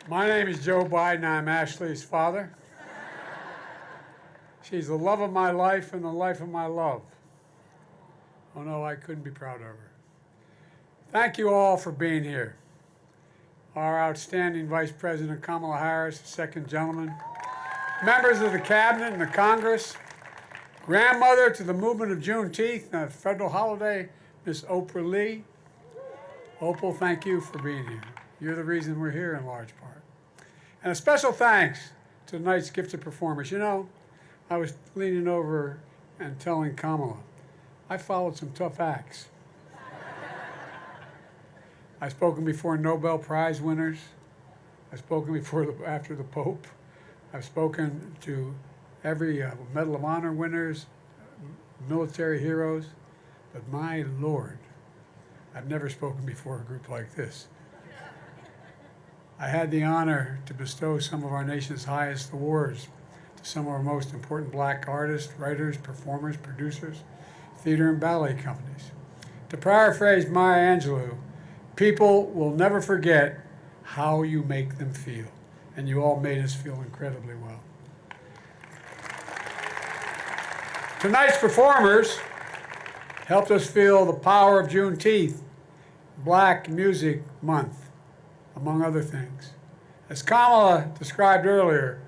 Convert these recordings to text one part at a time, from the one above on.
My name is Joe Biden. I'm Ashley's father. She's the love of my life and the life of my love. Oh no, I couldn't be prouder of her. Thank you all for being here. Our outstanding Vice President Kamala Harris, the second gentleman, members of the Cabinet and the Congress, grandmother to the movement of Juneteenth, a federal holiday, Miss Oprah Lee. Opal, thank you for being here. You're the reason we're here in large part. And a special thanks to tonight's gifted performers. You know, I was leaning over and telling Kamala, I followed some tough acts. I've spoken before Nobel Prize winners. I've spoken after the Pope. I've spoken to every Medal of Honor winners, military heroes. But my Lord, I've never spoken before a group like this. I had the honor to bestow some of our nation's highest awards to some of our most important black artists, writers, performers, producers, theater and ballet companies. To paraphrase Maya Angelou, people will never forget how you make them feel. And you all made us feel incredibly well. Tonight's performers helped us feel the power of Juneteenth, Black Music Month, among other things. As Kamala described earlier,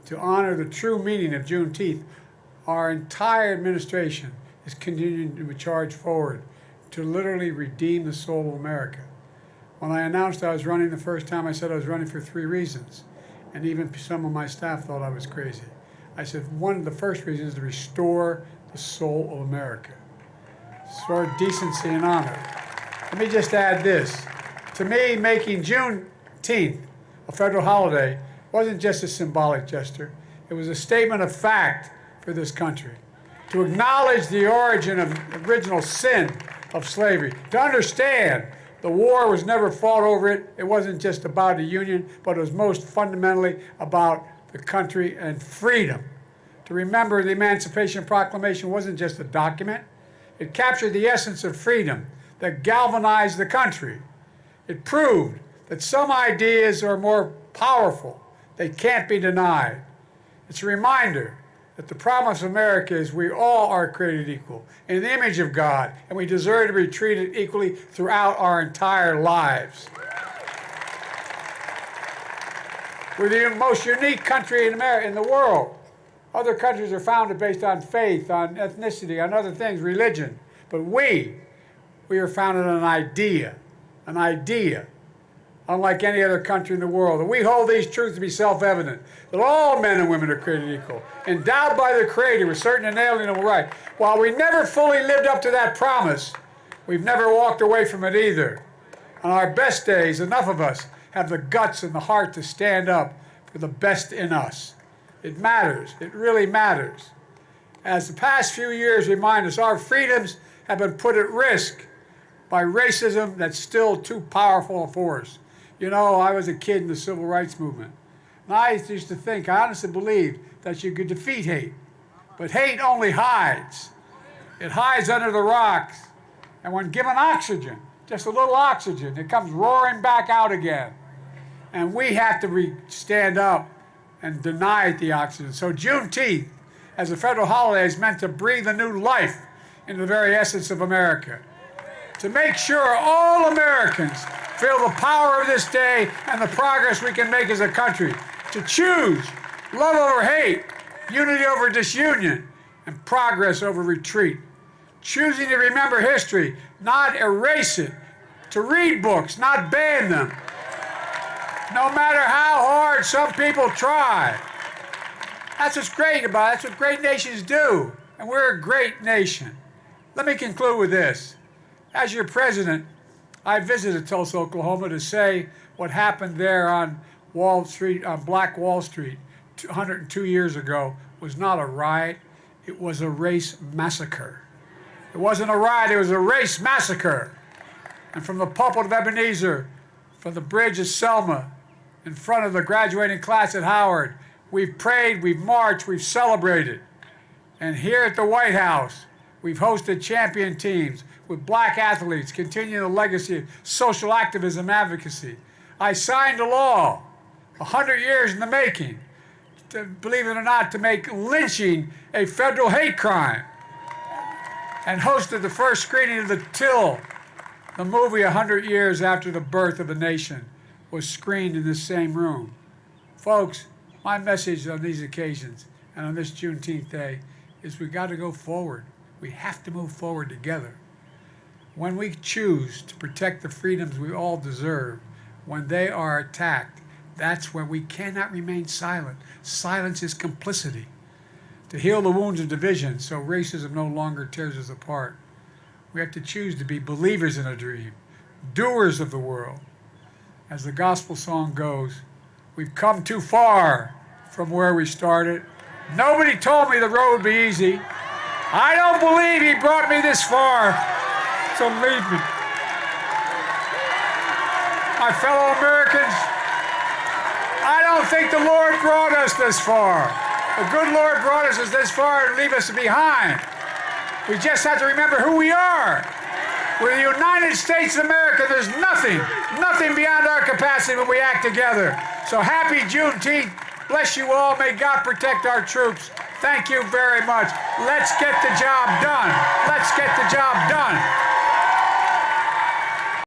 to honor the true meaning of Juneteenth, our entire administration is continuing to charge forward to literally redeem the soul of America. When I announced I was running the first time, I said I was running for 3 reasons. And even some of my staff thought I was crazy. I said one of the first reasons is to restore the soul of America. Restore decency and honor. Let me just add this. To me, making Juneteenth a federal holiday wasn't just a symbolic gesture. It was a statement of fact for this country. To acknowledge the origin of the original sin of slavery. To understand the war was never fought over it. It wasn't just about the Union, but it was most fundamentally about the country and freedom. To remember the Emancipation Proclamation wasn't just a document. It captured the essence of freedom that galvanized the country. It proved that some ideas are more powerful. They can't be denied. It's a reminder that the promise of America is we all are created equal in the image of God, and we deserve to be treated equally throughout our entire lives. We're the most unique country in the world. Other countries are founded based on faith, on ethnicity, on other things, religion. But we are founded on an idea, unlike any other country in the world. And we hold these truths to be self-evident, that all men and women are created equal, endowed by their Creator with certain inalienable rights. While we never fully lived up to that promise, we've never walked away from it either. On our best days, enough of us have the guts and the heart to stand up for the best in us. It matters. It really matters. As the past few years remind us, our freedoms have been put at risk by racism that's still too powerful a force. You know, I was a kid in the civil rights movement. And I used to think, I honestly believed that you could defeat hate. But hate only hides. It hides under the rocks. And when given oxygen, just a little oxygen, it comes roaring back out again. And we have to stand up and deny it the oxygen. So Juneteenth, as a federal holiday, is meant to breathe a new life into the very essence of America. To make sure all Americans feel the power of this day and the progress we can make as a country. To choose love over hate, unity over disunion, and progress over retreat. Choosing to remember history, not erase it. To read books, not ban them. No matter how hard some people try. That's what's great about it. That's what great nations do. And we're a great nation. Let me conclude with this. As your president, I visited Tulsa, Oklahoma to say what happened there on Wall Street, on Black Wall Street 102 years ago was not a riot, it was a race massacre. It wasn't a riot, it was a race massacre. And from the pulpit of Ebenezer, from the bridge of Selma, in front of the graduating class at Howard, we've prayed, we've marched, we've celebrated. And here at the White House, we've hosted champion teams with black athletes, continuing the legacy of social activism advocacy. I signed a law 100 years in the making, believe it or not, to make lynching a federal hate crime, and hosted the first screening of The Till, the movie 100 years after the birth of a nation, was screened in this same room. Folks, my message on these occasions and on this Juneteenth day is we got to go forward. We have to move forward together. When we choose to protect the freedoms we all deserve, when they are attacked, that's when we cannot remain silent. Silence is complicity. To heal the wounds of division so racism no longer tears us apart, we have to choose to be believers in a dream, doers of the world. As the gospel song goes, we've come too far from where we started. Nobody told me the road would be easy. I don't believe he brought me this far, so leave me. My fellow Americans, I don't think the Lord brought us this far. The good Lord brought us this far and leave us behind. We just have to remember who we are. We're the United States of America. There's nothing beyond our capacity when we act together. So happy Juneteenth. Bless you all. May God protect our troops. Thank you very much. Let's get the job done. Let's get the job done.